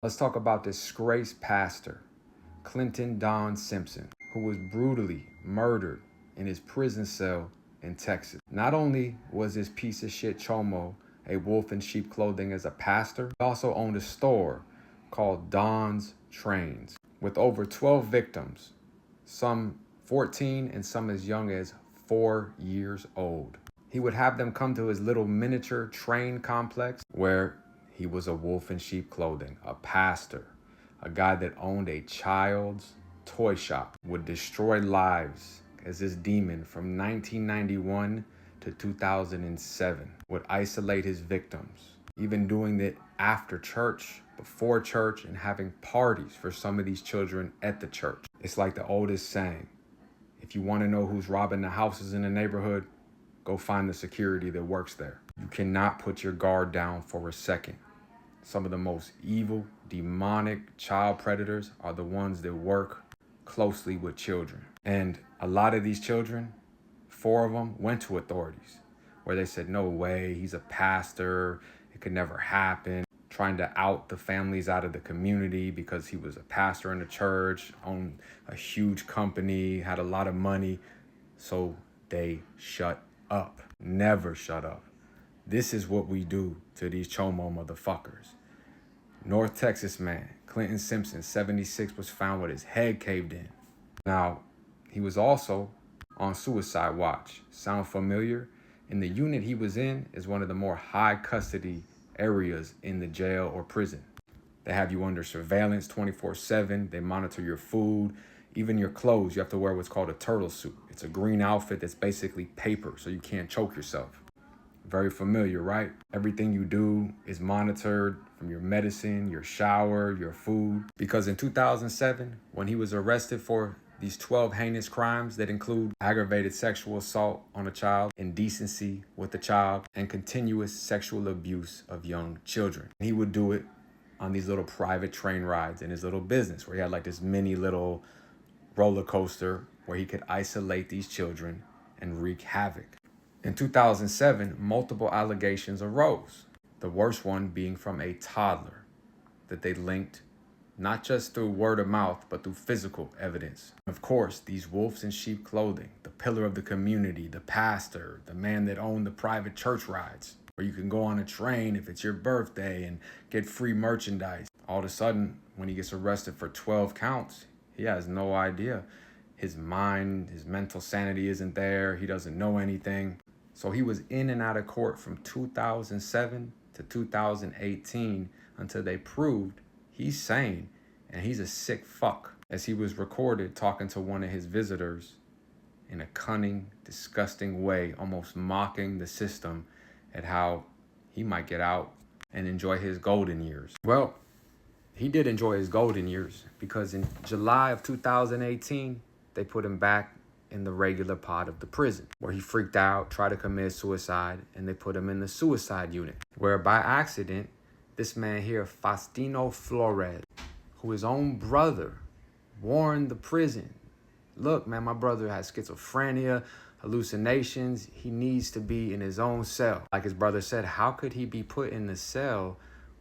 Let's talk about disgraced pastor, Clinton Simpson, who was brutally murdered in his prison cell in Texas. Not only was this piece of shit Chomo a wolf in sheep clothing as a pastor, he also owned a store called Don's Trains with over 12 victims, some 14 and some as young as 4 years old. He would have them come to his little miniature train complex where he was a wolf in sheep clothing, a pastor, a guy that owned a child's toy shop, would destroy lives as this demon from 1991 to 2007, would isolate his victims, even doing it after church, before church, and having parties for some of these children at the church. It's like the oldest saying, if you want to know who's robbing the houses in the neighborhood, go find the security that works there. You cannot put your guard down for a second. Some of the most evil, demonic child predators are the ones that work closely with children. And a lot of these children, 4 of them, went to authorities where they said, no way, he's a pastor, it could never happen. Trying to out the families out of the community because he was a pastor in the church, owned a huge company, had a lot of money. So they shut up. Never shut up. This is what we do to these Chomo motherfuckers. North Texas man, Clinton Simpson, 76, was found with his head caved in. Now, he was also on suicide watch. Sound familiar? And the unit he was in is one of the more high custody areas in the jail or prison. They have you under surveillance 24/7. They monitor your food, even your clothes. You have to wear what's called a turtle suit. It's a green outfit that's basically paper, so you can't choke yourself. Very familiar, right? Everything you do is monitored, from your medicine, your shower, your food. Because in 2007, when he was arrested for these 12 heinous crimes that include aggravated sexual assault on a child, indecency with a child, and continuous sexual abuse of young children. He would do it on these little private train rides in his little business where he had like this mini little roller coaster where he could isolate these children and wreak havoc. In 2007, multiple allegations arose, the worst one being from a toddler that they linked not just through word of mouth, but through physical evidence. Of course, these wolves in sheep clothing, the pillar of the community, the pastor, the man that owned the private church rides, where you can go on a train if it's your birthday and get free merchandise. All of a sudden, when he gets arrested for 12 counts, he has no idea. His mind, his mental sanity isn't there. He doesn't know anything. So he was in and out of court from 2007 to 2018 until they proved he's sane and he's a sick fuck, as he was recorded talking to one of his visitors in a cunning, disgusting way, almost mocking the system at how he might get out and enjoy his golden years. Well, he did enjoy his golden years because in July of 2018, they put him back in the regular pod of the prison, where he freaked out, tried to commit suicide, and they put him in the suicide unit, where by accident, this man here, Faustino Flores, who his own brother warned the prison, look, man, my brother has schizophrenia, hallucinations. He needs to be in his own cell. Like his brother said, how could he be put in the cell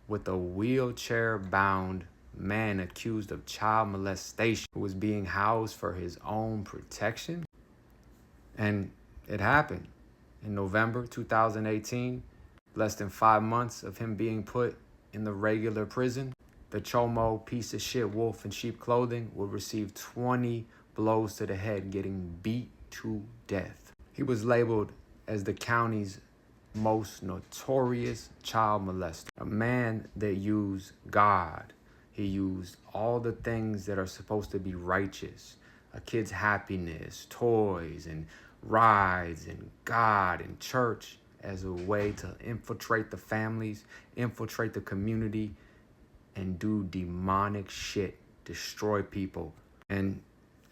with a wheelchair-bound man accused of child molestation who was being housed for his own protection? And it happened in November 2018, less than 5 months of him being put in the regular prison. The Chomo piece of shit wolf in sheep clothing would receive 20 blows to the head, getting beat to death. He was labeled as the county's most notorious child molester, a man that used God. He used all the things that are supposed to be righteous, a kid's happiness, toys and rides and God and church, as a way to infiltrate the families, infiltrate the community, and do demonic shit, destroy people. And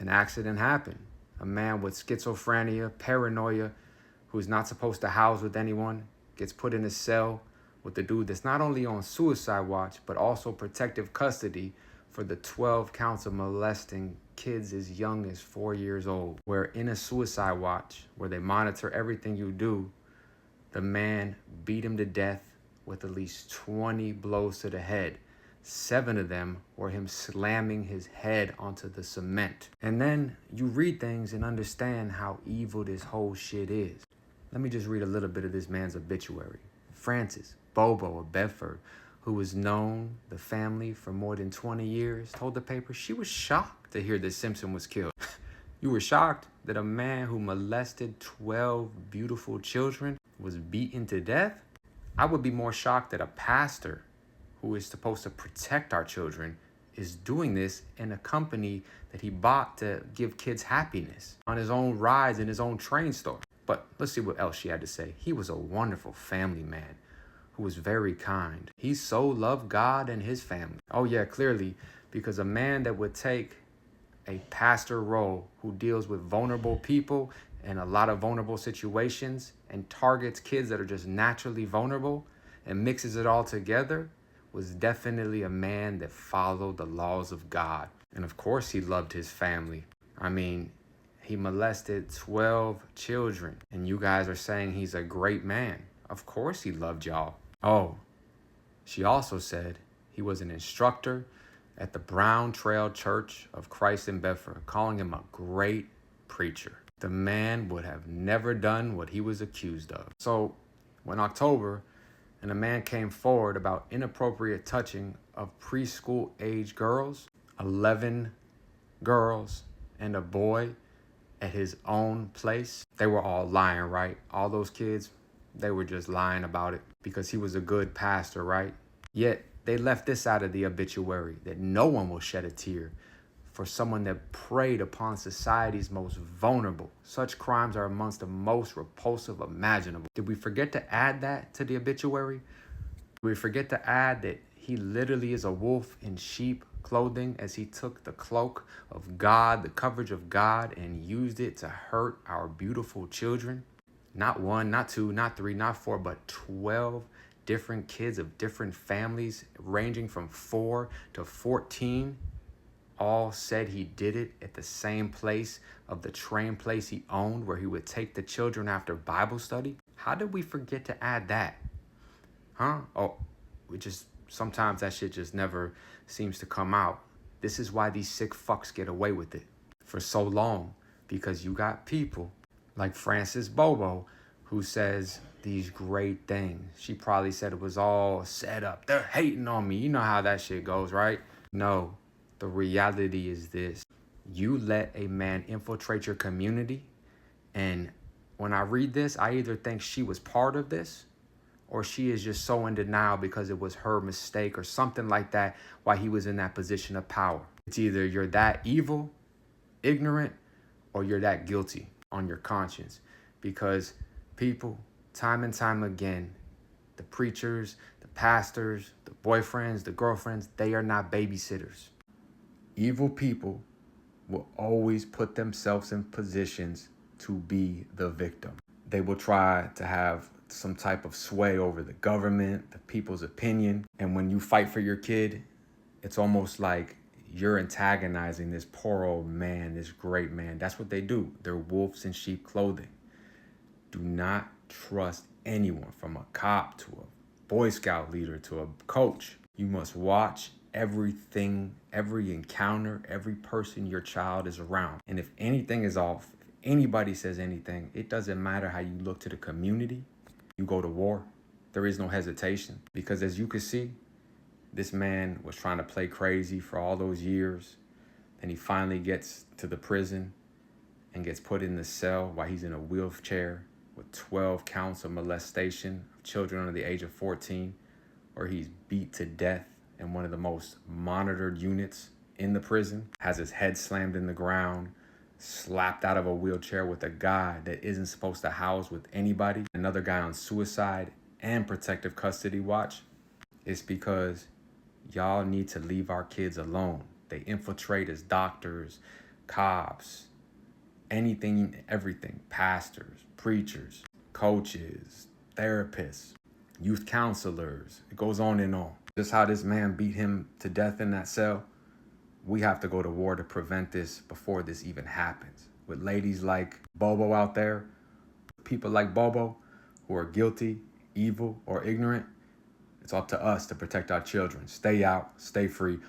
an accident happened. A man with schizophrenia, paranoia, who's not supposed to house with anyone, gets put in a cell with the dude that's not only on suicide watch, but also protective custody for the 12 counts of molesting kids as young as 4 years old. Where in a suicide watch, where they monitor everything you do, the man beat him to death with at least 20 blows to the head, 7 of them were him slamming his head onto the cement. And then you read things and understand how evil this whole shit is. Let me just read a little bit of this man's obituary. Frances Bobo of Bedford, who was known the family for more than 20 years, told the paper she was shocked to hear that Simpson was killed. You were shocked that a man who molested 12 beautiful children was beaten to death? I would be more shocked that a pastor who is supposed to protect our children is doing this in a company that he bought to give kids happiness on his own rides in his own train store. But let's see what else she had to say. He was a wonderful family man who was very kind. He so loved God and his family. Oh yeah, clearly, because a man that would take a pastor role who deals with vulnerable people and a lot of vulnerable situations and targets kids that are just naturally vulnerable and mixes it all together was definitely a man that followed the laws of God. And of course he loved his family. I mean, he molested 12 children and you guys are saying he's a great man. Of course he loved y'all. Oh, she also said he was an instructor at the Brown Trail Church of Christ in Bedford, calling him a great preacher. The man would have never done what he was accused of. So when October and a man came forward about inappropriate touching of preschool age girls, 11 girls and a boy at his own place, they were all lying, right? All those kids, they were just lying about it because he was a good pastor, right? Yet they left this out of the obituary, that no one will shed a tear for someone that preyed upon society's most vulnerable. Such crimes are amongst the most repulsive imaginable. Did we forget to add that to the obituary? Did we forget to add that he literally is a wolf in sheep clothing as he took the cloak of God, the coverage of God, and used it to hurt our beautiful children? Not 1, not 2, not 3, not 4, but 12 different kids of different families ranging from 4 to 14 all said he did it at the same place of the train place he owned where he would take the children after Bible study. How did we forget to add that? Huh? Oh, sometimes that shit just never seems to come out. This is why these sick fucks get away with it for so long, because you got people like Frances Bobo who says these great things. She probably said it was all set up. They're hating on me. You know how that shit goes, right? No, the reality is this. You let a man infiltrate your community, and when I read this, I either think she was part of this or she is just so in denial because it was her mistake or something like that while he was in that position of power. It's either you're that evil, ignorant, or you're that guilty on your conscience. Because people, time and time again, the preachers, the pastors, the boyfriends, the girlfriends, they are not babysitters. Evil people will always put themselves in positions to be the victim. They will try to have some type of sway over the government, the people's opinion. And when you fight for your kid, it's almost like you're antagonizing this poor old man, this great man. That's what they do. They're wolves in sheep clothing. Do not trust anyone, from a cop to a Boy Scout leader to a coach. You must watch everything, every encounter, every person your child is around. And if anything is off, if anybody says anything, it doesn't matter how you look to the community, you go to war. There is no hesitation. Because as you can see, this man was trying to play crazy for all those years. And he finally gets to the prison and gets put in the cell while he's in a wheelchair with 12 counts of molestation of children under the age of 14, where he's beat to death in one of the most monitored units in the prison, has his head slammed in the ground, slapped out of a wheelchair with a guy that isn't supposed to house with anybody, another guy on suicide and protective custody watch. It's because y'all need to leave our kids alone. They infiltrate as doctors, cops, anything, everything, pastors, preachers, coaches, therapists, youth counselors. It goes on and on. Just how this man beat him to death in that cell. We have to go to war to prevent this before this even happens. With ladies like Bobo out there, people like Bobo who are guilty, evil, or ignorant, It's up to us to protect our children. Stay out, stay free.